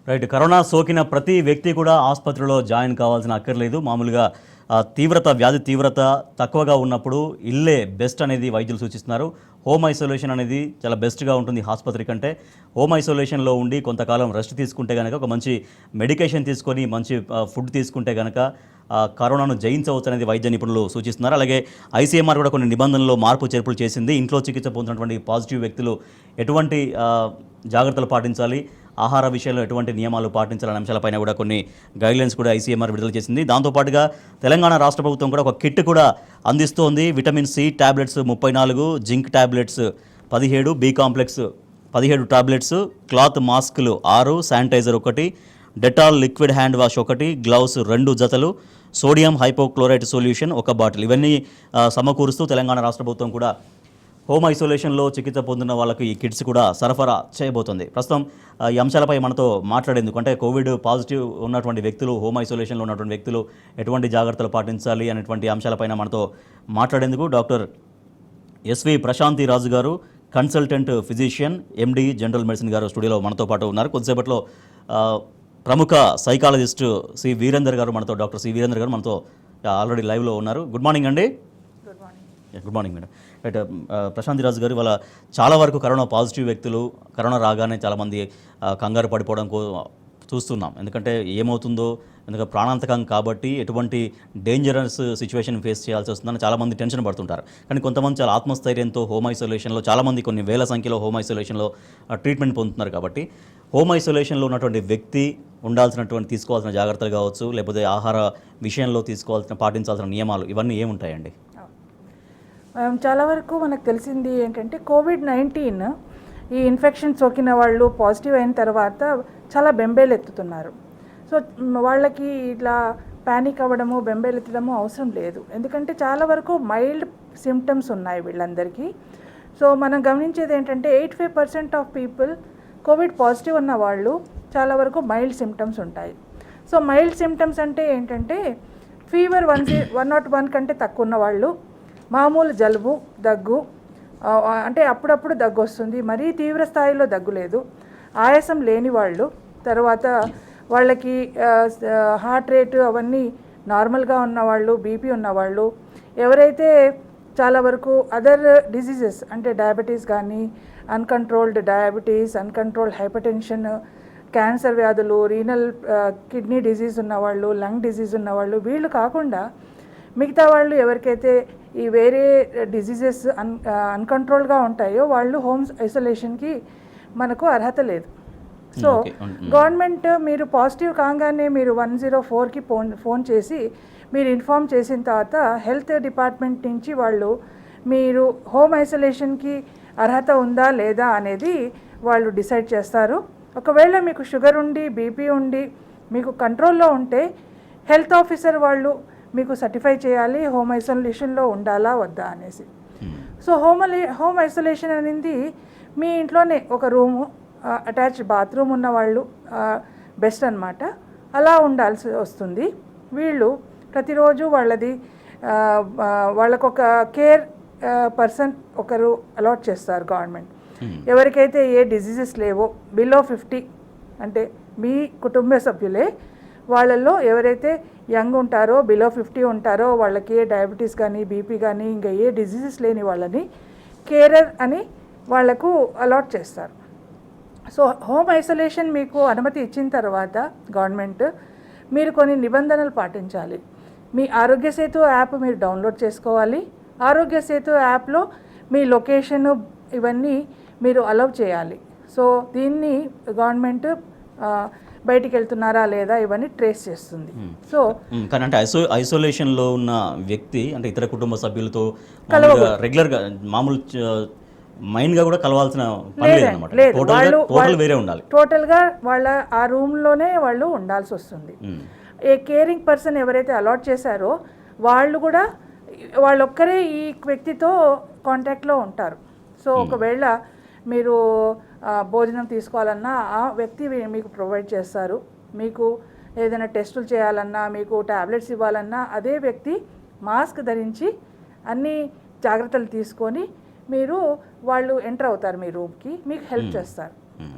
Right. Corona సోకిన ప్రతి వ్యక్తి కూడా ఆసుపత్రిలో జాయిన్ కావాల్సిన అక్కర్లేదు. మామూలుగా వ్యాధి తీవ్రత తక్కువగా ఉన్నప్పుడు ఇల్లే బెస్ట్ అనేది వైద్యులు సూచిస్తున్నారు. హోమ్ ఐసోలేషన్ అనేది చాలా బెస్ట్గా ఉంటుంది ఆసుపత్రి కంటే. హోమ్ ఐసోలేషన్లో ఉండి కొంతకాలం రెస్ట్ తీసుకుంటే కనుక, ఒక మంచి మెడికేషన్ తీసుకొని మంచి ఫుడ్ తీసుకుంటే కనుక కరోనాను జయించవచ్చు అనేది వైద్య నిపుణులు సూచిస్తున్నారు. అలాగే ఐసీఎంఆర్ కూడా కొన్ని నిబంధనల్లో మార్పు చేర్పులు చేసింది. ఇంట్లో చికిత్స పొందినటువంటి పాజిటివ్ వ్యక్తులు ఎటువంటి జాగ్రత్తలు పాటించాలి, ఆహార విషయంలో ఎటువంటి నియమాలు పాటించాలనే అంశాలపైన కూడా కొన్ని గైడ్లైన్స్ కూడా ఐసీఎంఆర్ విడుదల చేసింది. దాంతోపాటుగా తెలంగాణ రాష్ట్ర ప్రభుత్వం కూడా ఒక కిట్ కూడా అందిస్తోంది. Vitamin C tablets 34, zinc tablets 17, B complex 17 tablets, cloth మాస్కులు 6, sanitiser 1, Dettol liquid hand wash 1, gloves 2 జతలు, సోడియం హైపోక్లోరైట్ సొల్యూషన్ 1 బాటిల్, ఇవన్నీ సమకూరుస్తూ తెలంగాణ రాష్ట్ర ప్రభుత్వం కూడా హోమ్ ఐసోలేషన్లో చికిత్స పొందిన వాళ్ళకి ఈ కిట్స్ కూడా సరఫరా చేయబోతుంది. ప్రస్తుతం ఈ అంశాలపై మనతో మాట్లాడేందుకు, అంటే కోవిడ్ పాజిటివ్ ఉన్నటువంటి వ్యక్తులు, హోమ్ ఐసోలేషన్లో ఉన్నటువంటి వ్యక్తులు ఎటువంటి జాగ్రత్తలు పాటించాలి అనేటువంటి అంశాలపైన మనతో మాట్లాడేందుకు డాక్టర్ ఎస్వి ప్రశాంతి రాజు గారు, కన్సల్టెంట్ ఫిజిషియన్, ఎండి జనరల్ మెడిసిన్ గారు స్టూడియోలో మనతో పాటు ఉన్నారు. కొద్దిసేపట్లో ప్రముఖ సైకాలజిస్ట్ సి వీరేందర్ గారు మనతో, డాక్టర్ సి వీరేందర్ గారు మనతో ఆల్రెడీ లైవ్లో ఉన్నారు. గుడ్ మార్నింగ్ అండి. Good morning madam. Right. Prashanti Raju గారు, ఇవాళ చాలా వరకు కరోనా పాజిటివ్ వ్యక్తులు కరోనా రాగానే చాలామంది కంగారు పడిపోవడం చూస్తున్నాం. ఎందుకంటే ఏమవుతుందో, ఎందుకంటే ప్రాణాంతకం కాబట్టి ఎటువంటి డేంజరస్ సిచ్యువేషన్ ఫేస్ చేయాల్సి వస్తుందని చాలామంది టెన్షన్ పడుతుంటారు. కానీ కొంతమంది చాలా ఆత్మస్థైర్యంతో హోమ్ ఐసోలేషన్లో, చాలామంది కొన్ని వేల సంఖ్యలో హోమ్ ఐసోలేషన్లో ట్రీట్మెంట్ పొందుతున్నారు. కాబట్టి హోమ్ ఐసోలేషన్లో ఉన్నటువంటి వ్యక్తి తీసుకోవాల్సిన జాగ్రత్తలు కావచ్చు, లేకపోతే ఆహార విషయంలో పాటించాల్సిన నియమాలు, ఇవన్నీ ఏముంటాయండి? చాలా వరకు మనకు తెలిసింది ఏంటంటే, కోవిడ్-19 ఈ ఇన్ఫెక్షన్ సోకిన వాళ్ళు పాజిటివ్ అయిన తర్వాత చాలా బెంబేలెత్తుతున్నారు. సో వాళ్ళకి ఇట్లా ప్యానిక్ అవ్వడము, బెంబేలెత్తడము అవసరం లేదు. ఎందుకంటే చాలా వరకు మైల్డ్ సిమ్టమ్స్ ఉన్నాయి వీళ్ళందరికీ. సో మనం గమనించేది ఏంటంటే 85% ఆఫ్ పీపుల్ కోవిడ్ పాజిటివ్ ఉన్న వాళ్ళు చాలా వరకు మైల్డ్ సిమ్టమ్స్ ఉంటాయి. సో మైల్డ్ సిమ్టమ్స్ అంటే ఏంటంటే, ఫీవర్ 101 కంటే తక్కువ ఉన్న వాళ్ళు, మామూలు జలుబు, దగ్గు, అంటే అప్పుడప్పుడు దగ్గు వస్తుంది, మరీ తీవ్ర స్థాయిలో దగ్గు లేదు, ఆయాసం లేని వాళ్ళు, తర్వాత వాళ్ళకి హార్ట్ రేటు అవన్నీ నార్మల్గా ఉన్నవాళ్ళు, బీపీ ఉన్నవాళ్ళు, ఎవరైతే చాలా వరకు అదర్ డిసీజెస్ అంటే డయాబెటీస్ కానీ, uncontrolled diabetes, uncontrolled hypertension, cancer వ్యాధులు, రీనల్ కిడ్నీ డిజీజ్ ఉన్నవాళ్ళు, లంగ్ డిజీజ్ ఉన్నవాళ్ళు, వీళ్ళు కాకుండా మిగతా వాళ్ళు ఎవరికైతే ఈ వేరే డిజీజెస్ అన్కంట్రోల్గా ఉంటాయో వాళ్ళు హోమ్ ఐసోలేషన్కి మనకు అర్హత లేదు. సో గవర్నమెంట్ మీరు పాజిటివ్ కాగానే మీరు 104కి ఫోన్ చేసి మీరు ఇన్ఫామ్ చేసిన తర్వాత హెల్త్ డిపార్ట్మెంట్ నుంచి వాళ్ళు మీరు హోమ్ ఐసోలేషన్కి అర్హత ఉందా లేదా అనేది వాళ్ళు డిసైడ్ చేస్తారు. ఒకవేళ మీకు షుగర్ ఉండి, బీపీ ఉండి, మీకు కంట్రోల్లో ఉంటే హెల్త్ ఆఫీసర్ వాళ్ళు మీకు సర్టిఫై చేయాలి హోమ్ ఐసోలేషన్లో ఉండాలా వద్దా అనేసి. సో హోమ్ ఐసోలేషన్ అనేది మీ ఇంట్లోనే ఒక రూము, అటాచ్డ్ బాత్రూమ్ ఉన్న వాళ్ళు బెస్ట్ అనమాట. అలా ఉండాల్సి వస్తుంది. వీళ్ళు ప్రతిరోజు వాళ్ళకొక కేర్ పర్సన్ ఒకరు అలాట్ చేస్తారు గవర్నమెంట్. ఎవరికైతే ఏ డిజీజెస్ లేవో, బిలో 50 అంటే మీ కుటుంబ సభ్యులే, వాళ్ళల్లో ఎవరైతే యంగ్ ఉంటారో, బిలో 50 ఉంటారో, వాళ్ళకి ఏ డయాబెటీస్ కానీ, బీపీ కానీ, ఇంకా ఏ డిజీజెస్ లేని వాళ్ళని కేరర్ అని వాళ్లకు అలాట్ చేస్తారు. సో హోమ్ ఐసోలేషన్ మీకు అనుమతి ఇచ్చిన తర్వాత గవర్నమెంట్ మీరు కొన్ని నిబంధనలు పాటించాలి. మీ ఆరోగ్య సేతు యాప్ మీరు డౌన్లోడ్ చేసుకోవాలి. ఆరోగ్య సేతు యాప్లో మీ లొకేషను ఇవన్నీ మీరు అలౌ చేయాలి. సో దీన్ని గవర్నమెంట్ బయటికి వెళ్తున్నారా లేదా ఇవన్నీ ట్రేస్ చేస్తుంది. సో కానీ అంటే ఐసోలేషన్లో ఉన్న వ్యక్తి అంటే ఇతర కుటుంబ సభ్యులతో రెగ్యులర్గా మామూలు మైండ్గా కూడా కలవాల్సిన పని లేదన్నమాట. టోటల్ వేరే ఉండాలి. టోటల్గా వాళ్ళ ఆ రూమ్లోనే వాళ్ళు ఉండాల్సి వస్తుంది. ఏ కేరింగ్ పర్సన్ ఎవరైతే అలాట్ చేశారో వాళ్ళు కూడా వాళ్ళొక్కరే ఈ వ్యక్తితో కాంటాక్ట్లో ఉంటారు. సో ఒకవేళ మీరు భోజనం తీసుకోవాలన్నా ఆ వ్యక్తి మీకు ప్రొవైడ్ చేస్తారు. మీకు ఏదైనా టెస్టులు చేయాలన్నా, మీకు ట్యాబ్లెట్స్ ఇవ్వాలన్నా అదే వ్యక్తి మాస్క్ ధరించి అన్ని జాగ్రత్తలు తీసుకొని వాళ్ళు ఎంటర్ అవుతారు మీ రూమ్కి, మీకు హెల్ప్ చేస్తారు.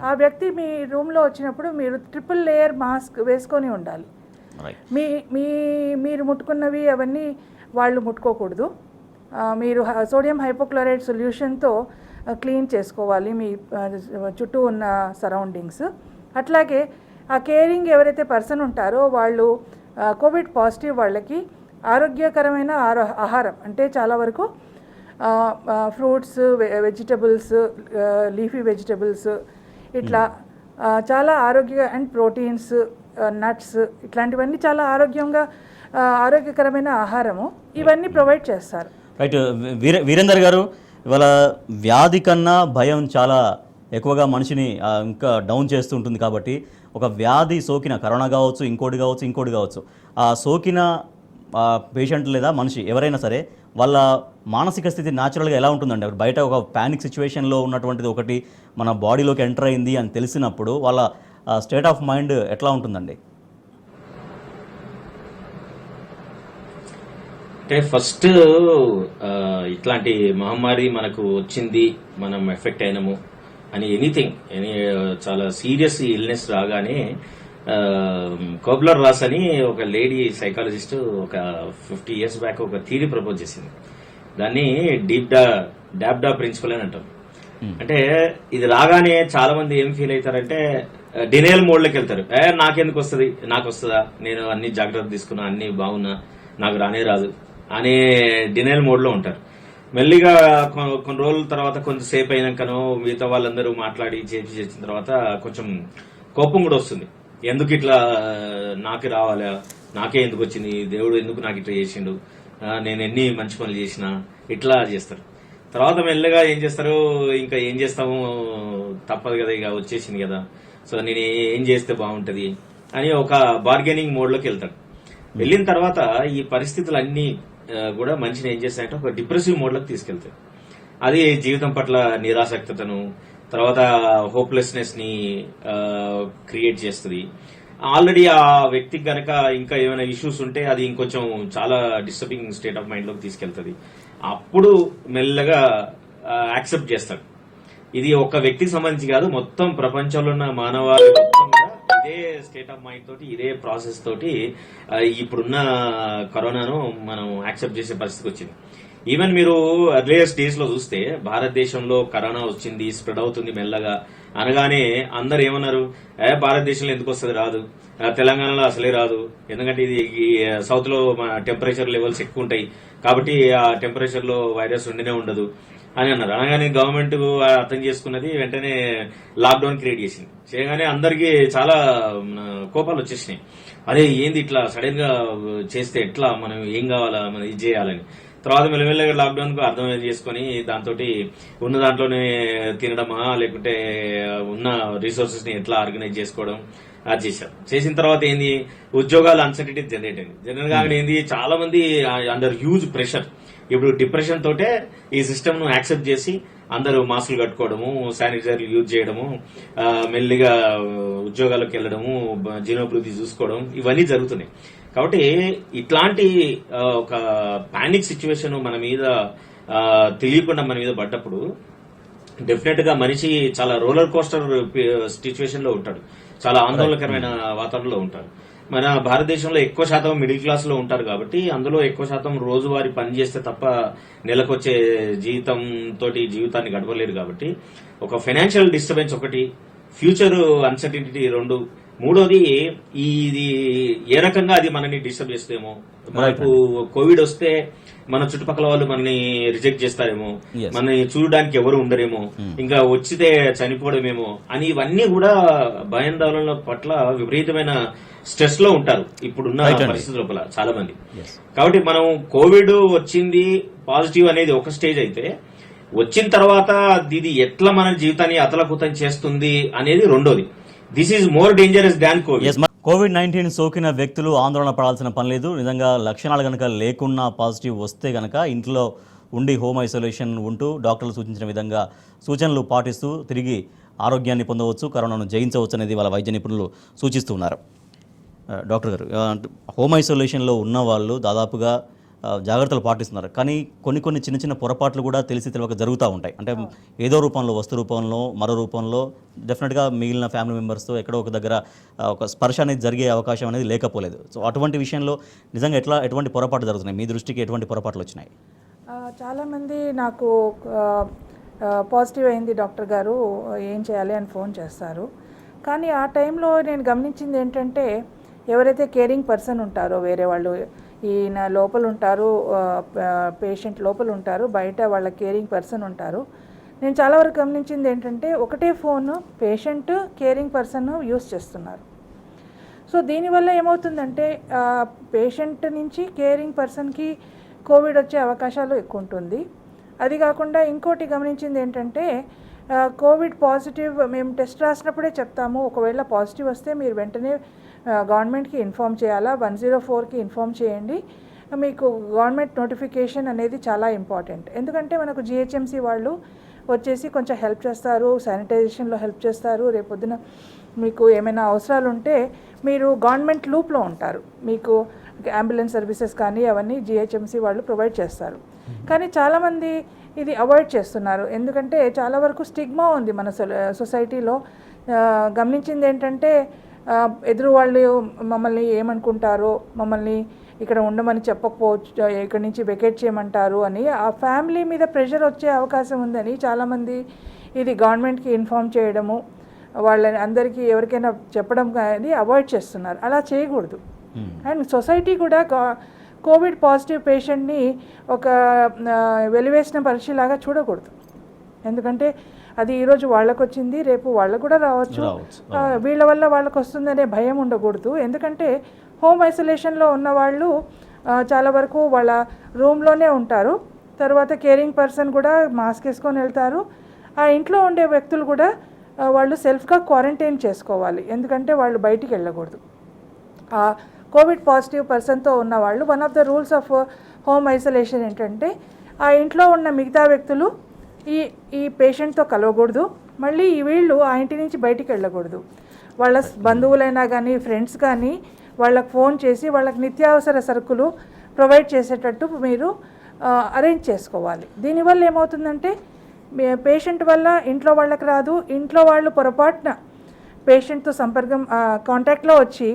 ఆ వ్యక్తి మీ రూమ్లో వచ్చినప్పుడు మీరు ట్రిపుల్ లేయర్ మాస్క్ వేసుకొని ఉండాలి. రైట్. మీరు ముట్టుకున్నవి అవన్నీ వాళ్ళు ముట్టుకోకూడదు. మీరు సోడియం హైపోక్లోరైడ్ సొల్యూషన్తో క్లీన్ చేసుకోవాలి మీ చుట్టూ ఉన్న సరౌండింగ్స్. అట్లాగే ఆ కేరింగ్ ఎవరైతే పర్సన్ ఉంటారో వాళ్ళు కోవిడ్ పాజిటివ్ వాళ్ళకి ఆరోగ్యకరమైన ఆహారం అంటే చాలా వరకు ఫ్రూట్స్, వెజిటబుల్స్, లీఫీ వెజిటబుల్స్ ఇట్లా చాలా అండ్ ప్రోటీన్స్, నట్స్ ఇట్లాంటివన్నీ చాలా ఆరోగ్యకరమైన ఆహారము ఇవన్నీ ప్రొవైడ్ చేస్తారు. రైట్. వీరేందర్ గారు, ఇవాళ వ్యాధి కన్నా భయం చాలా ఎక్కువగా మనిషిని ఇంకా డౌన్ చేస్తూ ఉంటుంది. కాబట్టి ఒక వ్యాధి సోకిన, కరోనా కావచ్చు, ఇంకోటి కావచ్చు, ఆ సోకిన పేషెంట్ లేదా మనిషి ఎవరైనా సరే వాళ్ళ మానసిక స్థితి న్యాచురల్గా ఎలా ఉంటుందండి? బయట ఒక ప్యానిక్ సిచ్యువేషన్లో ఉన్నటువంటిది ఒకటి మన బాడీలోకి ఎంటర్ అయింది అని తెలిసినప్పుడు వాళ్ళ స్టేట్ ఆఫ్ మైండ్ ఎట్లా ఉంటుందండి? అంటే ఫస్ట్ ఇట్లాంటి మహమ్మారి మనకు వచ్చింది, మనం ఎఫెక్ట్ అయినాము అని ఎనీ చాలా సీరియస్ ఇల్నెస్ రాగానే కోబ్లర్ రాస్ అని ఒక లేడీ సైకాలజిస్ట్ ఒక 50 years బ్యాక్ ఒక థియరీ ప్రపోజ్ చేసింది. దాన్ని డాబ్డా ప్రిన్సిపల్ అని అంటాం. అంటే ఇది రాగానే చాలా మంది ఏం ఫీల్ అవుతారంటే డినయల్ మోడ్లోకి వెళ్తారు. నాకెందుకు వస్తుంది, నాకు వస్తుందా, నేను అన్ని జాగ్రత్తలు తీసుకున్నా, అన్ని బాగున్నా, నాకు రానే రాదు అనే డినయల్ మోడ్లో ఉంటారు. మెల్లిగా కొన్ని రోజుల తర్వాత కొంతసేపు అయినాకనో మిగతా వాళ్ళందరూ మాట్లాడి చేసిన తర్వాత కొంచెం కోపం కూడా వస్తుంది. ఎందుకు ఇట్లా నాకే రావాలా, నాకే ఎందుకు వచ్చింది, దేవుడు ఎందుకు నాకు ఇట్లా చేసిండు, నేను ఎన్ని మంచి పనులు చేసినా, ఇట్లా చేస్తారు. తర్వాత మెల్లగా ఏం చేస్తారు, ఇంకా ఏం చేస్తాము, తప్పదు కదా, ఇక వచ్చేసింది కదా, సో నేను ఏం చేస్తే బాగుంటది అని ఒక బార్గెనింగ్ మోడ్లోకి వెళ్తాడు. వెళ్ళిన తర్వాత ఈ పరిస్థితులన్నీ కూడా మనిషిని ఏం చేస్తాయంటే ఒక డిప్రెసివ్ మోడ్లోకి తీసుకెళ్తాయి. అది జీవితం పట్ల నిరాసక్తతను, తర్వాత హోప్లెస్నెస్ ని క్రియేట్ చేస్తుంది. ఆల్రెడీ ఆ వ్యక్తికి గనక ఇంకా ఏమైనా ఇష్యూస్ ఉంటే అది ఇంకొంచెం చాలా డిస్టర్బింగ్ స్టేట్ ఆఫ్ మైండ్ లోకి తీసుకెళ్తుంది. అప్పుడు మెల్లగా యాక్సెప్ట్ చేస్తాడు. ఇది ఒక్క వ్యక్తికి సంబంధించి కాదు, మొత్తం ప్రపంచంలో ఉన్న మానవాళి మొత్తం కూడా ఇదే స్టేట్ ఆఫ్ మైండ్ తోటి, ఇదే ప్రాసెస్ తోటి ఇప్పుడున్న కరోనాను మనం యాక్సెప్ట్ చేసే పరిస్థితికి వచ్చింది. ఈవెన్ మీరు అర్లియస్ట్ డేస్ లో చూస్తే భారతదేశంలో కరోనా వచ్చింది, స్ప్రెడ్ అవుతుంది మెల్లగా అనగానే అందరు ఏమన్నారు, భారతదేశంలో ఎందుకు వస్తుంది, రాదు, తెలంగాణలో అసలే రాదు, ఎందుకంటే ఇది సౌత్ లో టెంపరేచర్ లెవెల్స్ ఎక్కువ ఉంటాయి కాబట్టి ఆ టెంపరేచర్ లో వైరస్ ఉండనే ఉండదు అని అన్నారు. అనగానే గవర్నమెంట్ అర్థం చేసుకున్నది, వెంటనే లాక్డౌన్ క్రియేట్ చేసింది. చేయగానే అందరికీ చాలా కోపాలు వచ్చేసినాయి. అరే ఏంది ఇట్లా సడన్ గా చేస్తే ఎట్లా, మనం ఏం కావాలా, మనం ఇది చేయాలని. తర్వాత మెల్లమెల్లగా లాక్డౌన్ కు అర్థం చేసుకుని దాంతో ఉన్న దాంట్లోనే తినడమా లేకుంటే ఉన్న రిసోర్సెస్ ని ఎట్లా ఆర్గనైజ్ చేసుకోవడం అది చేశారు. చేసిన తర్వాత ఏంది, ఉద్యోగాలు అన్సర్టిటీ జనరేట్ అయింది. జనరల్ గా ఏంది, చాలా మంది అండర్ హ్యూజ్ ప్రెషర్. ఇప్పుడు డిప్రెషన్ తోటే ఈ సిస్టమ్ ను యాక్సెప్ట్ చేసి అందరూ మాస్కులు కట్టుకోవడము, శానిటైజర్లు యూజ్ చేయడము, మెల్లిగా ఉద్యోగాలకు వెళ్లడము, జీవనోభివృద్ధి చూసుకోవడం, ఇవన్నీ జరుగుతున్నాయి. కాబట్టి ఇట్లాంటి ఒక పానిక్ సిచ్యువేషన్ మన మీద తెలియకుండా మన మీద పడ్డప్పుడు డెఫినెట్ గా మనిషి చాలా రోలర్ కోస్టర్ సిచ్యువేషన్ లో ఉంటాడు, చాలా ఆందోళనకరమైన వాతావరణంలో ఉంటారు. మన భారతదేశంలో ఎక్కువ శాతం మిడిల్ క్లాస్ లో ఉంటారు కాబట్టి అందులో ఎక్కువ శాతం రోజువారీ పని చేస్తే తప్ప నెలకొచ్చే జీవితం తోటి జీవితాన్ని గడపలేరు. కాబట్టి ఒక ఫైనాన్షియల్ డిస్టర్బెన్స్ ఒకటి, ఫ్యూచర్ అన్సర్టినిటీ రెండు, మూడోది ఇది ఏ రకంగా అది మనని డిస్టర్బ్ చేస్తేమో, మనకు కోవిడ్ వస్తే మన చుట్టుపక్కల వాళ్ళు మనని రిజెక్ట్ చేస్తారేమో, మనని చూడడానికి ఎవరు ఉండరేమో, ఇంకా వచ్చితే చనిపోవడమేమో అని ఇవన్నీ కూడా భయాందోళనల పట్ల విపరీతమైన స్ట్రెస్ లో ఉంటారు ఇప్పుడున్న పరిస్థితి లోపల చాలా మంది. కాబట్టి మనం కోవిడ్ వచ్చింది పాజిటివ్ అనేది ఒక స్టేజ్ అయితే, వచ్చిన తర్వాత ఇది ఎట్లా మన జీవితాన్ని అతలకుతం చేస్తుంది అనేది రెండోది. This is more dangerous than Covid. COVID-19 సోకిన వ్యక్తులు ఆందోళన పడాల్సిన పని లేదు. నిజంగా లక్షణాలు కనుక లేకున్నా పాజిటివ్ వస్తే కనుక ఇంట్లో ఉండి హోమ్ ఐసోలేషన్ ఉంటూ డాక్టర్లు సూచించిన విధంగా సూచనలు పాటిస్తూ తిరిగి ఆరోగ్యాన్ని పొందవచ్చు, కరోనాను జయించవచ్చు అనేది వాళ్ళ వైద్య నిపుణులు సూచిస్తూ ఉన్నారు. డాక్టర్ గారు, హోమ్ ఐసోలేషన్లో ఉన్న వాళ్ళు దాదాపుగా జాగ్రత్తలు పాటిస్తున్నారు. కానీ కొన్ని చిన్న చిన్న పొరపాట్లు కూడా తెలిసి తెలియక జరుగుతూ ఉంటాయి. అంటే ఏదో రూపంలో, వస్తు రూపంలో, మరో రూపంలో డెఫినెట్గా మిగిలిన ఫ్యామిలీ మెంబర్స్తో ఎక్కడో ఒక దగ్గర ఒక స్పర్శ అనేది జరిగే అవకాశం అనేది లేకపోలేదు. సో అటువంటి విషయంలో నిజంగా ఎటువంటి పొరపాటు జరుగుతున్నాయి? మీ దృష్టికి ఎటువంటి పొరపాట్లు వచ్చినాయి? చాలామంది నాకు పాజిటివ్ అయింది డాక్టర్ గారు, ఏం చేయాలి అని ఫోన్ చేస్తారు. కానీ ఆ టైంలో నేను గమనించింది ఏంటంటే, ఎవరైతే కేరింగ్ పర్సన్ ఉంటారో, వేరే వాళ్ళు ఈయన లోపల ఉంటారు, పేషెంట్ లోపల ఉంటారు, బయట వాళ్ళ కేరింగ్ పర్సన్ ఉంటారు. నేను చాలా వరకు గమనించింది ఏంటంటే, ఒకటే phone patient, caring person use చేస్తున్నారు. సో దీనివల్ల ఏమవుతుందంటే, పేషెంట్ నుంచి కేరింగ్ పర్సన్కి కోవిడ్ వచ్చే అవకాశాలు ఎక్కువ ఉంటుంది. అది కాకుండా ఇంకోటి గమనించింది ఏంటంటే, కోవిడ్ పాజిటివ్ మేము టెస్ట్ రాసినప్పుడే చెప్తాము, ఒకవేళ పాజిటివ్ వస్తే మీరు వెంటనే గవర్నమెంట్కి ఇన్ఫామ్ చేయాలా, 104కి ఇన్ఫామ్ చేయండి. మీకు గవర్నమెంట్ నోటిఫికేషన్ అనేది చాలా ఇంపార్టెంట్. ఎందుకంటే మనకు జిహెచ్ఎంసీ వాళ్ళు వచ్చేసి కొంచెం హెల్ప్ చేస్తారు, శానిటైజేషన్లో హెల్ప్ చేస్తారు. రేపొద్దున మీకు ఏమైనా అవసరాలు ఉంటే మీరు గవర్నమెంట్ లూప్లో ఉంటారు. మీకు అంబులెన్స్ సర్వీసెస్ కానీ అవన్నీ జిహెచ్ఎంసీ వాళ్ళు ప్రొవైడ్ చేస్తారు. కానీ చాలామంది ఇది అవాయిడ్ చేస్తున్నారు. ఎందుకంటే చాలా వరకు స్టిగ్మా ఉంది మన సొసైటీలో. గమనించింది ఏంటంటే, ఎదురు వాళ్ళు మమ్మల్ని ఏమనుకుంటారో, మమ్మల్ని ఇక్కడ ఉండమని చెప్పకపోవచ్చు, ఇక్కడి నుంచి వెకేట్ చేయమంటారు అని ఆ ఫ్యామిలీ మీద ప్రెషర్ వచ్చే అవకాశం ఉందని చాలామంది ఇది గవర్నమెంట్కి ఇన్ఫామ్ చేయడము, వాళ్ళని అందరికీ ఎవరికైనా చెప్పడం కానీ అవాయిడ్ చేస్తున్నారు. అలా చేయకూడదు. అండ్ సొసైటీ కూడా కోవిడ్ పాజిటివ్ పేషెంట్ని ఒక వెలివేసిన పరీక్షలాగా చూడకూడదు. ఎందుకంటే అది ఈరోజు వాళ్ళకు వచ్చింది, రేపు వాళ్ళకు కూడా రావచ్చు, వీళ్ళ వల్ల వాళ్ళకు వస్తుందనే భయం ఉండకూడదు. ఎందుకంటే హోమ్ ఐసోలేషన్లో ఉన్న వాళ్ళు చాలా వరకు వాళ్ళ రూమ్లోనే ఉంటారు. తర్వాత కేరింగ్ పర్సన్ కూడా మాస్క్ వేసుకొని వెళ్తారు. ఆ ఇంట్లో ఉండే వ్యక్తులు కూడా వాళ్ళు సెల్ఫ్గా క్వారంటైన్ చేసుకోవాలి. ఎందుకంటే వాళ్ళు బయటికి వెళ్ళకూడదు. కోవిడ్ పాజిటివ్ పర్సన్తో ఉన్న వాళ్ళు, one of the rules of home isolation ఏంటంటే, ఆ ఇంట్లో ఉన్న మిగతా వ్యక్తులు ఈ పేషెంట్తో కలవకూడదు, మళ్ళీ వీళ్ళు ఆ ఇంటి నుంచి బయటికి వెళ్ళకూడదు. వాళ్ళ బంధువులైనా కానీ, ఫ్రెండ్స్ కానీ వాళ్ళకి ఫోన్ చేసి వాళ్ళకి నిత్యావసర సరుకులు ప్రొవైడ్ చేసేటట్టు మీరు అరేంజ్ చేసుకోవాలి. దీనివల్ల ఏమవుతుందంటే, పేషెంట్ వల్ల ఇంట్లో వాళ్ళకి రాదు, ఇంట్లో వాళ్ళు పొరపాటున పేషెంట్తో కాంటాక్ట్లో వచ్చి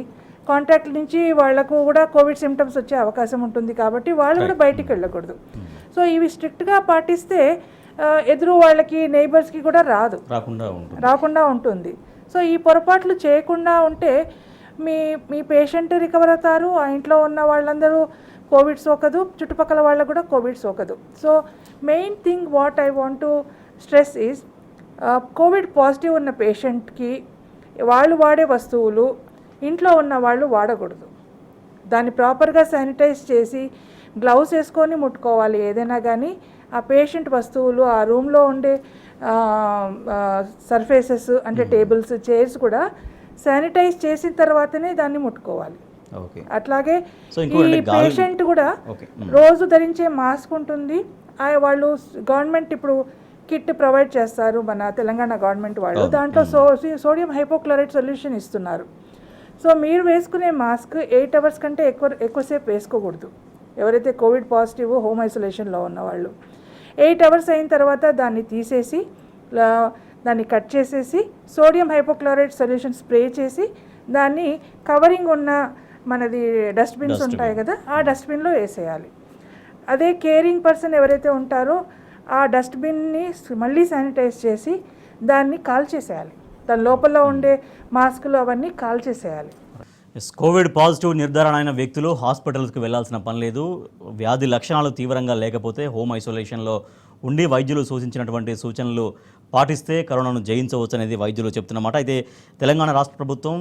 కాంటాక్ట్ నుంచి వాళ్లకు కూడా కోవిడ్ సిమ్టమ్స్ వచ్చే అవకాశం ఉంటుంది. కాబట్టి వాళ్ళు కూడా బయటికి వెళ్ళకూడదు. సో ఇవి స్ట్రిక్ట్గా పాటిస్తే ఎదురు వాళ్ళకి, నైబర్స్కి కూడా రాకుండా ఉంటుంది. సో ఈ పొరపాట్లు చేయకుండా ఉంటే మీ పేషెంట్ రికవర్ అవుతారు, ఆ ఇంట్లో ఉన్న వాళ్ళందరూ కోవిడ్ సోకదు, చుట్టుపక్కల వాళ్ళకు కూడా కోవిడ్ సోకదు. So main thing what I want to stress is, covid positive ఉన్న పేషెంట్కి వాళ్ళు వాడే వస్తువులు ఇంట్లో ఉన్న వాళ్ళు వాడకూడదు. దాన్ని ప్రాపర్గా శానిటైజ్ చేసి గ్లౌస్ వేసుకొని ముట్టుకోవాలి ఏదైనా కానీ. ఆ పేషెంట్ వస్తువులు, ఆ రూమ్లో ఉండే సర్ఫేసెస్ అంటే టేబుల్స్, చైర్స్ కూడా శానిటైజ్ చేసిన తర్వాతనే దాన్ని ముట్టుకోవాలి. అట్లాగే ఈ పేషెంట్ కూడా రోజు ధరించే మాస్క్ ఉంటుంది. వాళ్ళు గవర్నమెంట్ ఇప్పుడు కిట్ ప్రొవైడ్ చేస్తారు, మన తెలంగాణ గవర్నమెంట్ వాళ్ళు. దాంట్లో సోడియం హైపోక్లోరైడ్ సొల్యూషన్ ఇస్తున్నారు. సో మీరు వేసుకునే మాస్క్ 8 hours కంటే ఎక్కువసేపు వేసుకోకూడదు. ఎవరైతే కోవిడ్ పాజిటివ్ హోమ్ ఐసోలేషన్లో ఉన్నవాళ్ళు 8 hours అయిన తర్వాత దాన్ని తీసేసి, దాన్ని కట్ చేసేసి, సోడియం హైపోక్లోరైడ్ సొల్యూషన్ స్ప్రే చేసి, దాన్ని కవరింగ్ ఉన్న మనది డస్ట్బిన్స్ ఉంటాయి కదా, ఆ డస్ట్బిన్లో వేసేయాలి. అదే కేరింగ్ పర్సన్ ఎవరైతే ఉంటారో ఆ డస్ట్బిన్ని మళ్ళీ శానిటైజ్ చేసి దాన్ని కాల్చేసేయాలి. దాని లోపల ఉండే మాస్కులు అవన్నీ కాల్చేసేయాలి. కోవిడ్ పాజిటివ్ నిర్ధారణ అయిన వ్యక్తులు హాస్పిటల్స్కి వెళ్లాల్సిన పని లేదు. వ్యాధి లక్షణాలు తీవ్రంగా లేకపోతే హోమ్ ఐసోలేషన్లో ఉండి వైద్యులు సూచించినటువంటి సూచనలు పాటిస్తే కరోనాను జయించవచ్చు అనేది వైద్యులు చెప్తున్నమాట. అయితే తెలంగాణ రాష్ట్ర ప్రభుత్వం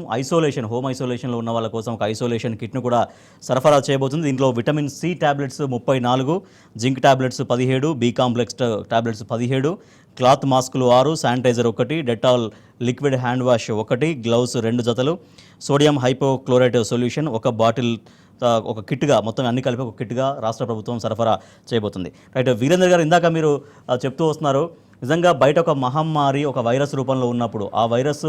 హోమ్ ఐసోలేషన్లో ఉన్న వాళ్ళ కోసం ఒక ఐసోలేషన్ కిట్ను కూడా సరఫరా చేయబోతుంది. దీంట్లో vitamin C tablets 34, zinc tablets 17, B complex tablets 17, cloth మాస్కులు 6, sanitiser 1, Dettol liquid hand wash 1, gloves 2 జతలు, సోడియం హైపోక్లోరైడ్ సొల్యూషన్ 1 బాటిల్, ఒక కిట్గా మొత్తం అన్ని కలిపి ఒక కిట్గా రాష్ట్ర ప్రభుత్వం సరఫరా చేయబోతుంది. రైట్, వీరేందర్ గారు, ఇందాక మీరు చెప్తూ వస్తున్నారు, నిజంగా బయట ఒక మహమ్మారి, ఒక వైరస్ రూపంలో ఉన్నప్పుడు ఆ వైరస్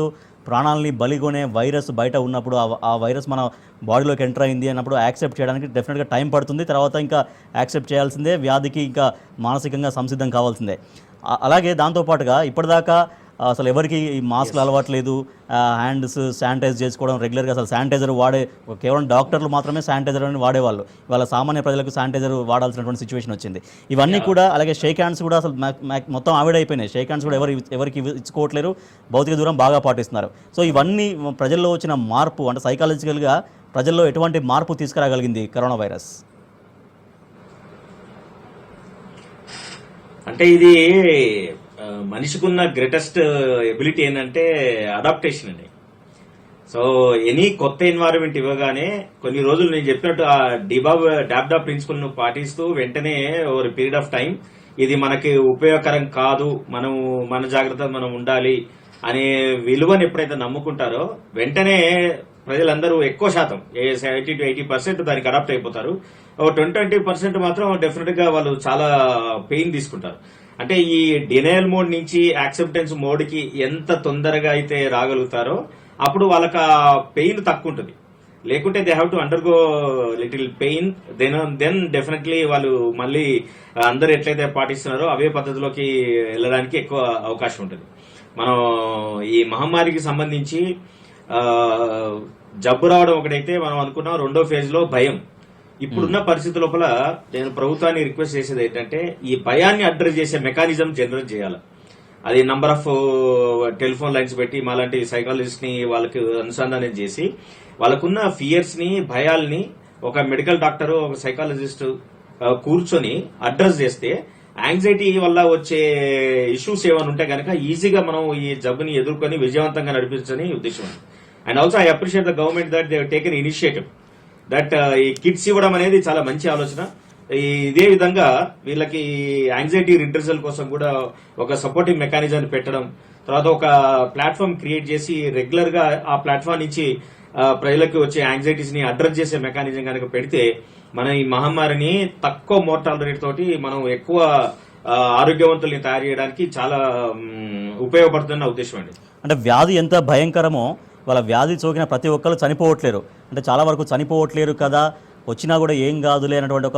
ప్రాణాలని బలిగొనే వైరస్ బయట ఉన్నప్పుడు ఆ వైరస్ మన బాడీలోకి ఎంటర్ అయింది అన్నప్పుడు యాక్సెప్ట్ చేయడానికి డెఫినెట్గా టైం పడుతుంది. తర్వాత ఇంకా యాక్సెప్ట్ చేయాల్సిందే, వ్యాధికి ఇంకా మానసికంగా సంసిద్ధం కావాల్సిందే. అలాగే దాంతోపాటుగా ఇప్పటిదాకా అసలు ఎవరికి ఈ మాస్క్లు అలవాట్లేదు, హ్యాండ్స్ శానిటైజ్ చేసుకోవడం రెగ్యులర్గా, అసలు శానిటైజర్ కేవలం డాక్టర్లు మాత్రమే శానిటైజర్ అని వాడేవాళ్ళు. ఇవాళ సామాన్య ప్రజలకు శానిటైజర్ వాడాల్సినటువంటి సిచ్యువేషన్ వచ్చింది. ఇవన్నీ కూడా, అలాగే షేక్ హ్యాండ్స్ కూడా అసలు మొత్తం ఆవిడైపోయినాయి. షేక్ హ్యాండ్స్ కూడా ఎవరికి ఇచ్చుకోవట్లేరు, భౌతిక దూరం బాగా పాటిస్తున్నారు. సో ఇవన్నీ ప్రజల్లో వచ్చిన మార్పు, అంటే సైకాలజికల్గా ప్రజల్లో ఎటువంటి మార్పు తీసుకురాగలిగింది కరోనా వైరస్? అంటే ఇది మనిషికున్న గ్రేటెస్ట్ ఎబిలిటీ ఏంటంటే అడాప్టేషన్ అండి. సో ఎనీ కొత్త ఎన్వైరన్మెంట్ ఇవ్వగానే కొన్ని రోజులు నేను చెప్పినట్టు ఆ డాబ్డా ప్రిన్సిపల్ ను పాటిస్తూ వెంటనే ఓవర్ పీరియడ్ ఆఫ్ టైం ఇది మనకి ఉపయోగకరం కాదు, మన జాగ్రత్త మనం ఉండాలి అనే విలువను ఎప్పుడైతే నమ్ముకుంటారో వెంటనే ప్రజలందరూ ఎక్కువ శాతం 70 to 80% దానికి అడాప్ట్ అయిపోతారు. 20% మాత్రం డెఫినెట్ గా వాళ్ళు చాలా పెయిన్ తీసుకుంటారు. అంటే ఈ డినయల్ మోడ్ నుంచి యాక్సెప్టెన్స్ మోడ్ కి ఎంత తొందరగా అయితే రాగలుగుతారో అప్పుడు వాళ్ళకి ఆ పెయిన్ తక్కువ ఉంటుంది. లేకుంటే they have to undergo little pain, then definitely వాళ్ళు మళ్ళీ అందరు ఎట్లయితే పాటిస్తున్నారో అవే పద్ధతిలోకి వెళ్ళడానికి ఎక్కువ అవకాశం ఉంటుంది. మనం ఈ మహమ్మారికి సంబంధించి జబ్బు రావడం ఒకటైతే మనం అనుకున్నాం, రెండో ఫేజ్ లో భయం. ఇప్పుడున్న పరిస్థితి లోపల నేను ప్రభుత్వాన్ని రిక్వెస్ట్ చేసేది ఏంటంటే ఈ భయాన్ని అడ్రస్ చేసే మెకానిజం జనరేట్ చేయాలి. అది నంబర్ ఆఫ్ టెలిఫోన్ లైన్స్ పెట్టి మాలాంటి సైకాలజిస్ట్ ని వాళ్ళకి అనుసంధానం చేసి వాళ్ళకున్న ఫియర్స్ ని, భయాల్ని ఒక మెడికల్ డాక్టర్, ఒక సైకాలజిస్ట్ కూర్చొని అడ్రస్ చేస్తే యాంగ్జైటీ వల్ల వచ్చే ఇష్యూస్ ఏమైనా ఉంటే కనుక ఈజీగా మనం ఈ జబ్బుని ఎదుర్కొని విజయవంతంగా నడిపించని ఉద్దేశం. And also I appreciate the government that they taken initiative that ఈ కిట్స్ ఇవ్వడం అనేది చాలా మంచి ఆలోచన. ఇదే విధంగా వీళ్ళకి యాంగ్జైటీ రిడ్రెసల్ కోసం కూడా ఒక సపోర్టింగ్ మెకానిజం పెట్టడం, తర్వాత ఒక ప్లాట్ఫామ్ క్రియేట్ చేసి రెగ్యులర్ గా ఆ ప్లాట్ఫామ్ నుంచి ప్రజలకు వచ్చే యాంగ్జైటీస్ ని అడ్రస్ చేసే మెకానిజం కనుక పెడితే మన ఈ మహమ్మారిని తక్కువ మోర్టాలిటీ రేట్ తోటి మనం ఎక్కువ ఆరోగ్యవంతుల్ని తయారు చేయడానికి చాలా ఉపయోగపడుతున్న ఉద్దేశం అండి. అంటే వ్యాధి ఎంత భయంకరమో వాళ్ళ వ్యాధి సోకిన ప్రతి ఒక్కరు చనిపోవట్లేరు. అంటే చాలా వరకు చనిపోవట్లేరు కదా, వచ్చినా కూడా ఏం కాదులే అనేటువంటి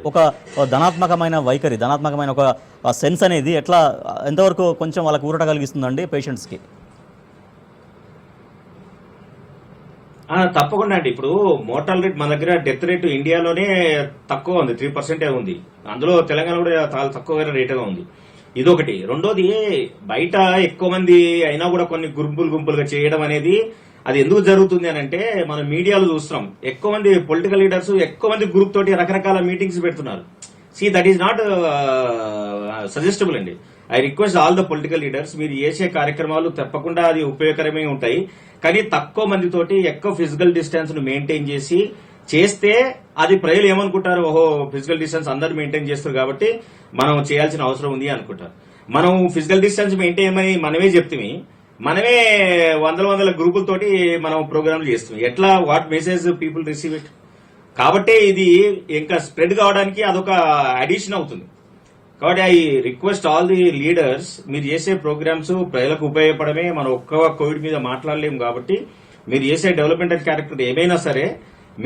ఒక ధనాత్మకమైన వైఖరి, ధనాత్మకమైన ఒక సెన్స్ అనేది ఎంతవరకు కొంచెం వాళ్ళకి ఊరట కలిగిస్తుందండి పేషెంట్స్కి? తప్పకుండా అండి. ఇప్పుడు మోర్టాల్ రేట్ మన దగ్గర డెత్ రేట్ ఇండియాలోనే తక్కువ ఉంది, 3% ఉంది. అందులో తెలంగాణ కూడా చాలా తక్కువ రేటుగా ఉంది. ఇదొకటి. రెండోది, బయట ఎక్కువ మంది అయినా కూడా కొన్ని గుంపులుగా చేయడం అనేది అది ఎందుకు జరుగుతుంది అని అంటే మనం మీడియాలో చూస్తున్నాం, ఎక్కువ మంది పొలిటికల్ లీడర్స్ ఎక్కువ మంది గ్రూప్ తోటి రకరకాల మీటింగ్స్ పెడుతున్నారు. దట్ ఈస్ నాట్ సజెస్టబుల్ అండి. I request all the political leaders, మీరు చేసే కార్యక్రమాలు తప్పకుండా అది ఉపయోగకరమే ఉంటాయి, కానీ తక్కువ మందితోటి ఎక్కువ ఫిజికల్ డిస్టెన్స్ ను మెయింటైన్ చేస్తే అది ప్రజలు ఏమనుకుంటారు, ఓహో ఫిజికల్ డిస్టెన్స్ అందరు మెయింటైన్ చేస్తారు కాబట్టి మనం చేయాల్సిన అవసరం ఉంది అనుకుంటారు. మనం ఫిజికల్ డిస్టెన్స్ మెయింటైన్ అని మనమే చెప్తామి, మనమే వందల గ్రూపులతోటి మనం ప్రోగ్రాంలు చేస్తాం. ఎట్లా, what message people receive it? కాబట్టి ఇది ఇంకా స్ప్రెడ్ కావడానికి అదొక అడిషన్ అవుతుంది. కాబట్టి I request all the leaders, మీరు చేసే ప్రోగ్రామ్స్ ప్రజలకు ఉపయోగపడమే. మనం ఒక్క కోవిడ్ మీద మాట్లాడలేము కాబట్టి మీరు చేసే డెవలప్మెంటల్ క్యారెక్టర్ ఏమైనా సరే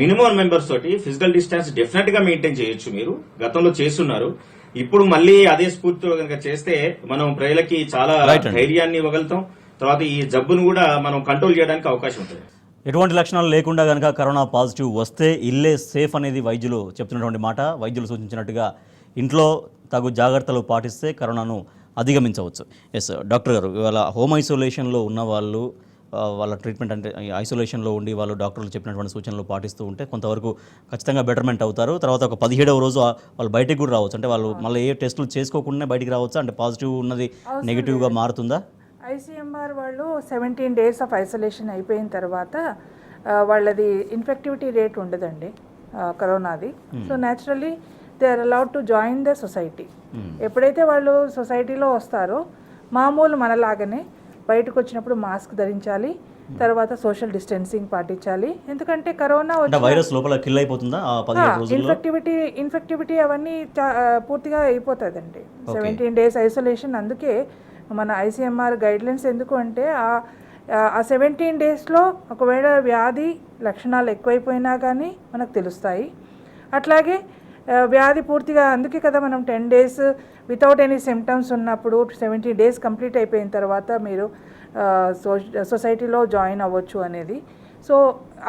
మినిమం మెంబర్స్ తోటి ఫిజికల్ డిస్టెన్స్ డెఫినెట్ గా మెయింటైన్ చేయొచ్చు. మీరు గతంలో చేస్తున్నారు, ఇప్పుడు మళ్ళీ అదే స్ఫూర్తితో కనుక చేస్తే మనం ప్రజలకి చాలా ధైర్యాన్ని ఇవ్వగలుగుతాం. తర్వాత ఈ జబ్బును కూడా మనం కంట్రోల్ చేయడానికి అవకాశం ఉంటుంది. ఎటువంటి లక్షణాలు లేకుండా కనుక కరోనా పాజిటివ్ వస్తే ఇల్లే సేఫ్ అనేది వైద్యులు చెప్తున్నటువంటి మాట. వైద్యులు సూచించినట్టుగా ఇంట్లో తగు జాగ్రత్తలు పాటిస్తే కరోనాను అధిగమించవచ్చు. ఎస్ డాక్టర్ గారు, ఇవాళ హోమ్ ఐసోలేషన్లో ఉన్న వాళ్ళు వాళ్ళ ట్రీట్మెంట్ అంటే ఐసోలేషన్లో ఉండి వాళ్ళు డాక్టర్లు చెప్పినటువంటి సూచనలు పాటిస్తూ ఉంటే కొంతవరకు ఖచ్చితంగా బెటర్మెంట్ అవుతారు. తర్వాత ఒక 17వ రోజు వాళ్ళు బయటికి కూడా రావచ్చు. అంటే వాళ్ళు మళ్ళీ ఏ టెస్టులు చేసుకోకుండా బయటికి రావచ్చు. అంటే పాజిటివ్ ఉన్నది నెగిటివ్గా మారుతుందా? ఐసీఎంఆర్ వాళ్ళు 17 days ఆఫ్ ఐసోలేషన్ అయిపోయిన తర్వాత వాళ్ళది ఇన్ఫెక్టివిటీ రేట్ ఉండదండి కరోనాది. So naturally they are allowed to join the society. ఎప్పుడైతే వాళ్ళు సొసైటీలో వస్తారో మామూలు మనలాగానే బయటకు వచ్చినప్పుడు మాస్క్ ధరించాలి, తర్వాత సోషల్ డిస్టెన్సింగ్ పాటించాలి. ఎందుకంటే కరోనా వైరస్ లోపల కిల్ అయిపోతుందా ఇన్ఫెక్టివిటీ అవన్నీ పూర్తిగా అయిపోతుందండి 17 days ఐసోలేషన్. అందుకే మన ఐసీఎంఆర్ గైడ్లైన్స్ ఎందుకు అంటే ఆ 17 డేస్లో ఒకవేళ వ్యాధి లక్షణాలు ఎక్కువైపోయినా కానీ మనకు తెలుస్తాయి. అట్లాగే వ్యాధి పూర్తిగా, అందుకే కదా మనం 10 డేస్ వితౌట్ ఎనీ సిమ్టమ్స్ ఉన్నప్పుడు 70 డేస్ కంప్లీట్ అయిపోయిన తర్వాత మీరు సొసైటీలో జాయిన్ అవ్వచ్చు అనేది. సో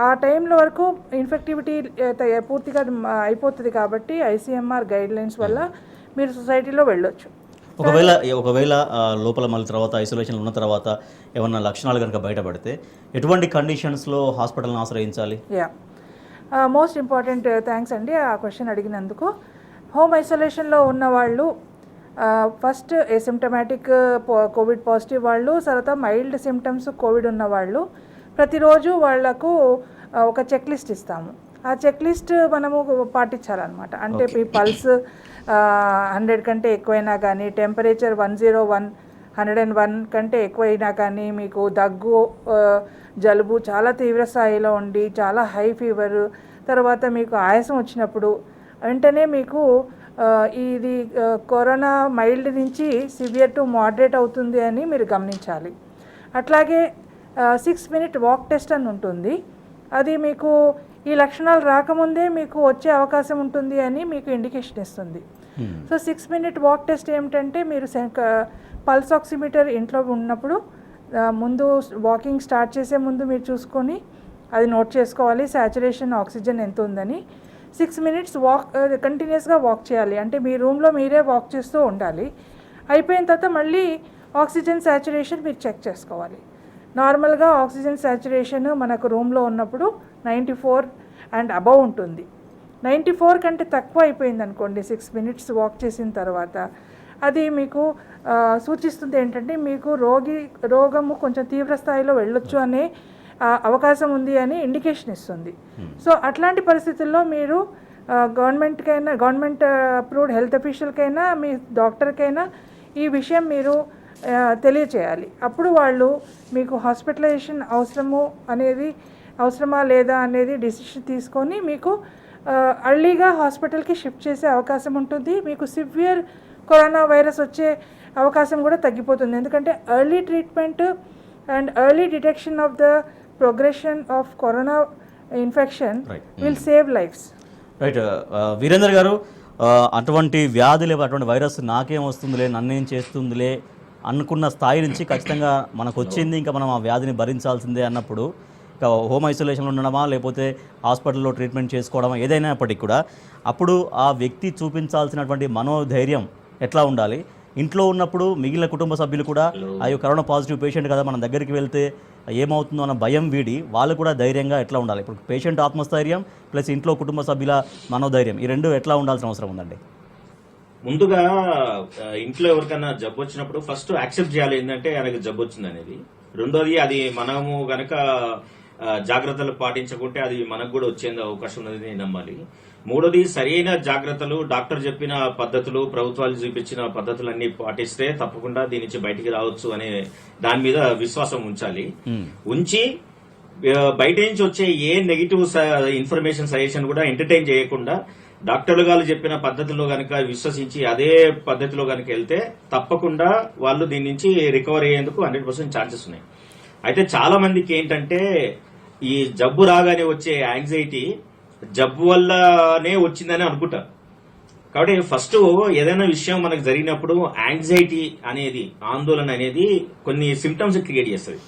ఆ టైంలో వరకు ఇన్ఫెక్టివిటీ పూర్తిగా అయిపోతుంది కాబట్టి ఐసీఎంఆర్ గైడ్లైన్స్ వల్ల మీరు సొసైటీలో వెళ్ళొచ్చు. ఒకవేళ లోపల మళ్ళీ తర్వాత ఐసోలేషన్లో ఉన్న తర్వాత ఏమన్నా లక్షణాలు కనుక బయటపడితే ఎటువంటి కండిషన్స్లో హాస్పిటల్ని ఆశ్రయించాలి? మోస్ట్ ఇంపార్టెంట్, థ్యాంక్స్ అండి ఆ క్వశ్చన్ అడిగినందుకు. హోమ్ ఐసోలేషన్లో ఉన్న వాళ్ళు ఫస్ట్ ఏసిమ్టమాటిక్ కోవిడ్ పాజిటివ్ వాళ్ళు, తర్వాత మైల్డ్ సిమ్టమ్స్ కోవిడ్ ఉన్న వాళ్ళు ప్రతిరోజు వాళ్లకు ఒక చెక్ లిస్ట్ ఇస్తాము. ఆ చెక్ లిస్ట్ మనము పాటించాలన్నమాట. అంటే మీ పల్స్ 100 కంటే ఎక్కువైనా కానీ, టెంపరేచర్ 101 కంటే ఎక్కువైనా కానీ, మీకు దగ్గు జలుబు చాలా తీవ్ర స్థాయిలో ఉండి చాలా హై ఫీవర్, తర్వాత మీకు ఆయాసం వచ్చినప్పుడు వెంటనే మీకు ఇది కరోనా మైల్డ్ నుంచి సివియర్ టు మోడరేట్ అవుతుంది అని మీరు గమనించాలి. అట్లాగే 6 minute వాక్ టెస్ట్ అని ఉంటుంది. అది మీకు ఈ లక్షణాలు రాకముందే మీకు వచ్చే అవకాశం ఉంటుంది అని మీకు ఇండికేషన్ ఇస్తుంది. సో 6 minute వాక్ టెస్ట్ ఏమిటంటే, మీరు పల్స్ ఆక్సిమీటర్ ఇంట్లో ఉన్నప్పుడు ముందు వాకింగ్ స్టార్ట్ చేసే ముందు మీరు చూసుకొని అది నోట్ చేసుకోవాలి, సాచురేషన్ ఆక్సిజన్ ఎంత ఉందని. 6 minutes వాక్ కంటిన్యూస్గా వాక్ చేయాలి. అంటే మీ రూమ్లో మీరే వాక్ చేస్తూ ఉండాలి. అయిపోయిన తర్వాత మళ్ళీ ఆక్సిజన్ సాచురేషన్ మీరు చెక్ చేసుకోవాలి. నార్మల్గా ఆక్సిజన్ సాచురేషన్ మనకు రూమ్లో ఉన్నప్పుడు 94 అండ్ అబవ్ ఉంటుంది. 94 కంటే తక్కువ అయిపోయింది అనుకోండి 6 minutes వాక్ చేసిన తర్వాత, అది మీకు సూచిస్తుంది ఏంటంటే మీకు రోగము కొంచెం తీవ్ర స్థాయిలో వెళ్ళొచ్చు అనే అవకాశం ఉంది అని ఇండికేషన్ ఇస్తుంది. సో అట్లాంటి పరిస్థితుల్లో మీరు గవర్నమెంట్ అప్రూవ్డ్ హెల్త్ అఫీషియల్కైనా మీ డాక్టర్కైనా ఈ విషయం మీరు తెలియచేయాలి. అప్పుడు వాళ్ళు మీకు హాస్పిటలైజేషన్ అవసరమా లేదా అనేది డిసిషన్ తీసుకొని మీకు అర్లీగా హాస్పిటల్కి షిఫ్ట్ చేసే అవకాశం ఉంటుంది. మీకు సివియర్ కరోనా వైరస్ వచ్చే అవకాశం కూడా తగ్గిపోతుంది. ఎందుకంటే early treatment and early detection of the progression of corona infection will save lives. Right. Virender గారు, అటువంటి వ్యాధులు అటువంటి వైరస్ నాకేం వస్తుందిలే, నన్నేం చేస్తుందిలే అనుకున్న స్థాయి నుంచి ఖచ్చితంగా మనకు వచ్చింది, ఇంకా మనం ఆ వ్యాధిని భరించాల్సిందే అన్నప్పుడు ఇక హోమ్ ఐసోలేషన్లో ఉండడమా లేకపోతే హాస్పిటల్లో ట్రీట్మెంట్ చేసుకోవడమా ఏదైనప్పటికీ కూడా అప్పుడు ఆ వ్యక్తి చూపించాల్సినటువంటి మనోధైర్యం ఎట్లా ఉండాలి? ఇంట్లో ఉన్నప్పుడు మిగిలిన కుటుంబ సభ్యులు కూడా అయ్యో కరోనా పాజిటివ్ పేషెంట్ కదా మన దగ్గరికి వెళ్తే ఏమవుతుందో అన్న భయం వీడి వాళ్ళు కూడా ధైర్యంగా ఎట్లా ఉండాలి? ఇప్పుడు పేషెంట్ ఆత్మస్థైర్యం ప్లస్ ఇంట్లో కుటుంబ సభ్యుల మనోధైర్యం ఈ రెండు ఎట్లా ఉండాల్సిన అవసరం ఉందండి? ముందుగా ఇంట్లో ఎవరికైనా జబ్బు వచ్చినప్పుడు ఫస్ట్ యాక్సెప్ట్ చేయాలి ఏంటంటే ఆయనకు జబ్బు వచ్చింది అనేది. రెండోది అది మనము గనక జాగ్రత్తలు పాటించకుంటే అది మనకు కూడా వచ్చేందుకు అవకాశం ఉన్నది నమ్మాలి. మూడోది సరైన జాగ్రత్తలు, డాక్టర్ చెప్పిన పద్ధతులు, ప్రభుత్వాలు చూపించిన పద్ధతులన్నీ పాటిస్తే తప్పకుండా దీని నుంచి బయటికి రావచ్చు అనే దాని మీద విశ్వాసం ఉంచాలి. ఉంచి బయట నుంచి వచ్చే ఏ నెగిటివ్ ఇన్ఫర్మేషన్ సజెషన్ కూడా ఎంటర్టైన్ చేయకుండా డాక్టర్లు గారు చెప్పిన పద్ధతిలో గనక విశ్వసించి అదే పద్ధతిలో గనక వెళ్తే తప్పకుండా వాళ్ళు దీని నుంచి రికవర్ అయ్యేందుకు 100% ఛాన్సెస్ ఉన్నాయి. అయితే చాలా మందికి ఏంటంటే ఈ జబ్బు రాగానే వచ్చే యాంగ్జైటీ జబ్బు వల్లనే వచ్చిందని అనుకుంటారు. కాబట్టి ఫస్ట్ ఏదైనా విషయం మనకు జరిగినప్పుడు యాంగ్జైటీ అనేది, ఆందోళన అనేది కొన్ని సిమ్టమ్స్ క్రియేట్ చేస్తుంది.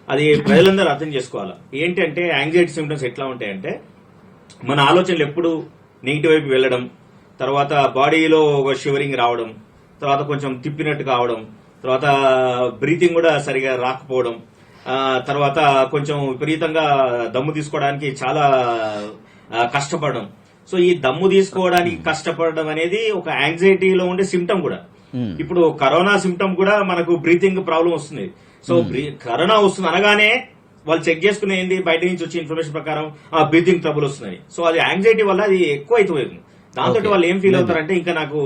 అది ప్రజలందరూ అర్థం చేసుకోవాలి. ఏంటంటే యాంగ్జైటీ సిమ్టమ్స్ ఎట్లా ఉంటాయంటే మన ఆలోచనలు ఎప్పుడు నెగిటివ్ వైపు వెళ్ళడం, తర్వాత బాడీలో ఒక షివరింగ్ రావడం, తర్వాత కొంచెం తిప్పినట్టు కావడం, తర్వాత బ్రీతింగ్ కూడా సరిగా రాకపోవడం, తర్వాత కొంచెం విపరీతంగా దమ్ము తీసుకోవడానికి చాలా కష్టపడడం. సో ఈ దమ్ము తీసుకోవడానికి కష్టపడడం అనేది ఒక యాంగ్జైటీలో ఉండే సిమ్టమ్ కూడా. ఇప్పుడు కరోనా సిమ్టమ్ కూడా మనకు బ్రీతింగ్ ప్రాబ్లం వస్తుంది. సో కరోనా వస్తుంది అనగానే వాళ్ళు చెక్ చేసుకునే ఏంది, బయట నుంచి వచ్చే ఇన్ఫర్మేషన్ ప్రకారం బ్రీతింగ్ ట్రబుల్ వస్తున్నాయి. సో అది యాంగ్జైటీ వల్ల అది ఎక్కువ అవుతుంది. దాంతో వాళ్ళు ఏం ఫీల్ అవుతారంటే ఇంకా నాకు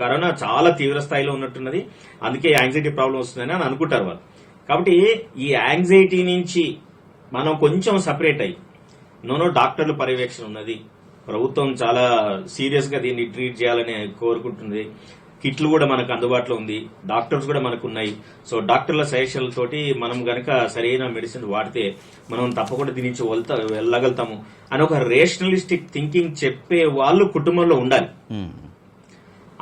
కరోనా చాలా తీవ్ర స్థాయిలో ఉన్నట్టున్నది, అందుకే యాంగ్జైటీ ప్రాబ్లం వస్తుందని అని అనుకుంటారు వాళ్ళు. కాబట్టి ఈ యాంగ్జైటీ నుంచి మనం కొంచెం సపరేట్ అయ్యి డాక్టర్ల పర్యవేక్షణ ఉన్నది, ప్రభుత్వం చాలా సీరియస్ గా దీన్ని ట్రీట్ చేయాలని కోరుకుంటుంది, కిట్లు కూడా మనకు అందుబాటులో ఉంది, డాక్టర్స్ కూడా మనకు ఉన్నాయి. సో డాక్టర్ల సజెషన్ల తోటి మనం గనక సరైన మెడిసిన్ వాడితే మనం తప్పకుండా దీని నుంచి వెళ్ళగలుగుతాము అని ఒక రేషనలిస్టిక్ థింకింగ్ చెప్పే వాళ్ళు కుటుంబంలో ఉండాలి.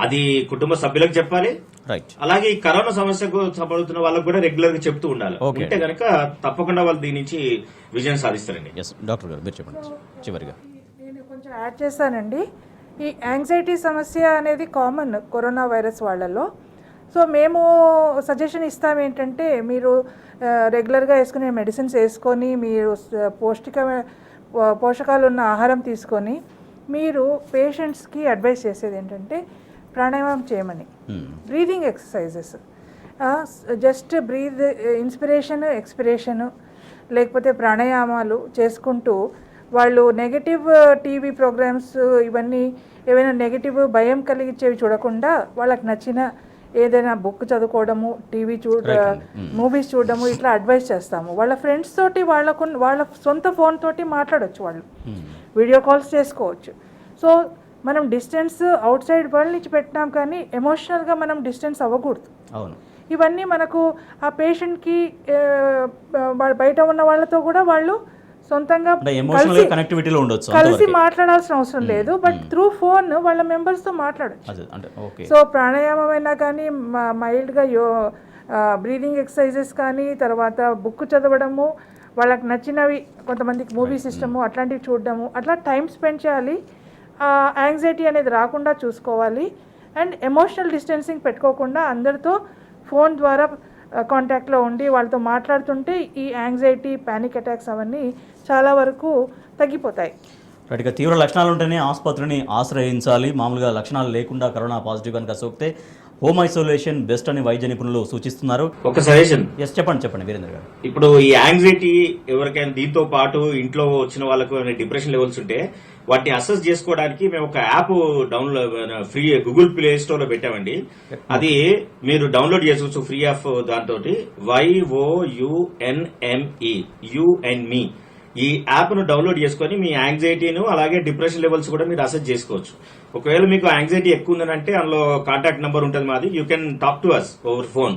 అది కుటుంబ సభ్యులకు చెప్పాలి, రైట్. అలాగే ఈ కరోనా సమస్యకు సంబంధించిన వాళ్ళకు కూడా రెగ్యులర్ గా చెప్తూ ఉండాలి. Okay. ఉంటే గనక తప్పకుండా వాళ్ళు దీని నుంచి విజయం సాధిస్తారండి. ఎస్ డాక్టర్ గారు మీరు చెప్పండి చివరిగా. నేను కొంచెం యాడ్ చేస్తానండి. ఈ యాంగ్జైటీ సమస్య అనేది కామన్ కరోనా వైరస్ వాళ్ళలో. సో మేము సజెషన్ ఇస్తాం ఏంటంటే, మీరు రెగ్యులర్గా వేసుకునే మెడిసిన్స్ వేసుకొని, మీరు పోషకాలు ఉన్న ఆహారం తీసుకొని, మీరు పేషెంట్స్కి అడ్వైస్ చేసేది ఏంటంటే ప్రాణాయామం చేయమని, breathing exercises, just breathe inspiration expiration, లేకపోతే ప్రాణాయామాలు చేసుకుంటూ వాళ్ళు నెగటివ్ టీవీ ప్రోగ్రామ్స్ ఇవన్నీ ఏవైనా నెగటివ్ భయం కలిగించేవి చూడకుండా వాళ్ళకి నచ్చిన ఏదైనా బుక్ చదువుకోవడము, టీవీ మూవీస్ చూడడము, ఇట్లా అడ్వైస్ చేస్తాము. వాళ్ళ ఫ్రెండ్స్ తోటి వాళ్ళ సొంత ఫోన్ తోటి మాట్లాడవచ్చు, వాళ్ళు వీడియో కాల్స్ చేసుకోవచ్చు. సో మనం డిస్టెన్స్ అవుట్ సైడ్ వరల్డ్ నుంచి పెట్టినాం, కానీ ఎమోషనల్గా మనం డిస్టెన్స్ అవ్వకూడదు. అవును. ఇవన్నీ మనకు ఆ పేషెంట్కి బయట ఉన్న వాళ్ళతో కూడా వాళ్ళు సొంతంగా కనెక్టివిటీలో ఉండొచ్చు, కలిసి మాట్లాడాల్సిన అవసరం లేదు. బట్ త్రూ ఫోన్ వాళ్ళ మెంబర్స్తో మాట్లాడచ్చు. సో ప్రాణాయామం అయినా కానీ, మైల్డ్గా బ్రీదింగ్ ఎక్సర్సైజెస్ కానీ, తర్వాత బుక్ చదవడము, వాళ్ళకి నచ్చినవి కొంతమందికి మూవీస్ ఇష్టము, అట్లాంటివి చూడడము, అట్లా టైం స్పెండ్ చేయాలి. యాంగ్జైటీ అనేది రాకుండా చూసుకోవాలి. అండ్ ఎమోషనల్ డిస్టెన్సింగ్ పెట్టుకోకుండా అందరితో ఫోన్ ద్వారా కాంటాక్ట్లో ఉండి వాళ్ళతో మాట్లాడుతుంటే ఈ యాంగ్జైటీ, ప్యానిక్ అటాక్స్ అవన్నీ చాలా వరకు తగ్గిపోతాయి. రైట్గా తీవ్ర లక్షణాలు ఉంటేనే ఆసుపత్రిని ఆశ్రయించాలి. మామూలుగా లక్షణాలు లేకుండా కరోనా పాజిటివ్ కనుక సోకితే హోమ్ ఐసోలేషన్ బెస్ట్ అని వైద్య నిపుణులు సూచిస్తున్నారు. ఒక సజెషన్. ఎస్ చెప్పండి వీరేంద్ర గారు. ఇప్పుడు ఈ యాంగ్జైటీ ఎవరికైనా, దీంతో పాటు ఇంట్లో వచ్చిన వాళ్ళకు డిప్రెషన్ లెవెల్స్ ఉంటే వాటిని అసెస్ చేసుకోవడానికి మేము ఒక app download free Google play store లో పెట్టామండి. అది మీరు డౌన్లోడ్ చేసుకోవచ్చు ఫ్రీ ఆఫ్. దాంతో YOUNME ఈ యాప్ ను డౌన్లోడ్ చేసుకుని మీ యాంగ్జైటీను అలాగే డిప్రెషన్ లెవెల్స్ కూడా మీరు అసెస్ చేసుకోవచ్చు. ఒకవేళ మీకు యాంగ్జైటీ ఎక్కువ ఉందంటే అందులో కాంటాక్ట్ నెంబర్ ఉంటుంది మాది. You can talk to us over phone.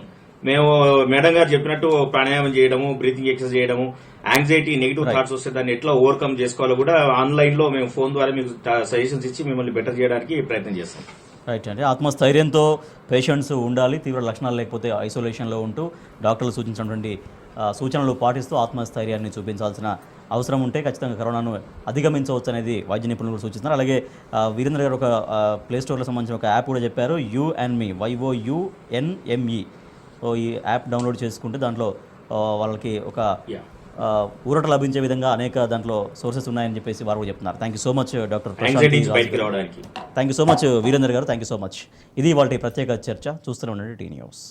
మేము మేడం గారు చెప్పినట్టు ప్రాణాయామం చేయడము, బ్రీతింగ్ ఎక్సర్సైజ్ చేయడము, యాంగ్జైటీ నెగిటివ్ థాట్స్ వస్తే దాన్ని ఎట్లా ఓవర్కమ్ చేసుకోవాలో కూడా ఆన్లైన్ లో మేము ఫోన్ ద్వారా మీకు సజెషన్స్ ఇచ్చి మిమ్మల్ని బెటర్ చేయడానికి ప్రయత్నం చేస్తాం. రైట్ అండి. ఆత్మస్థైర్యంతో పేషెంట్స్ ఉండాలి. తీవ్ర లక్షణాలు లేకపోతే ఐసోలేషన్లో ఉంటూ డాక్టర్లు సూచించినటువంటి సూచనలు పాటిస్తూ ఆత్మస్థైర్యాన్ని చూపించాల్సిన అవసరం ఉంటే ఖచ్చితంగా కరోనాను అధిగమించవచ్చు అనేది వైద్య నిపుణులు సూచిస్తున్నారు. అలాగే వీరేంద్ర గారు ఒక ప్లే స్టోర్లో సంబంధించిన ఒక యాప్ కూడా చెప్పారు, YOUNME YOUNME. సో ఈ యాప్ డౌన్లోడ్ చేసుకుంటే దాంట్లో వాళ్ళకి ఒక ఊరట లభించే విధంగా అనేక దాంట్లో సోర్సెస్ ఉన్నాయని చెప్పేసి వారు కూడా చెప్తున్నారు. Thank you so much doctor Prashanth. Thank you so much Veerendra గారు. Thank you so much. ఇది వాళ్ళ ప్రత్యేక చర్చ. చూస్తూనే ఉండండి టీ న్యూస్.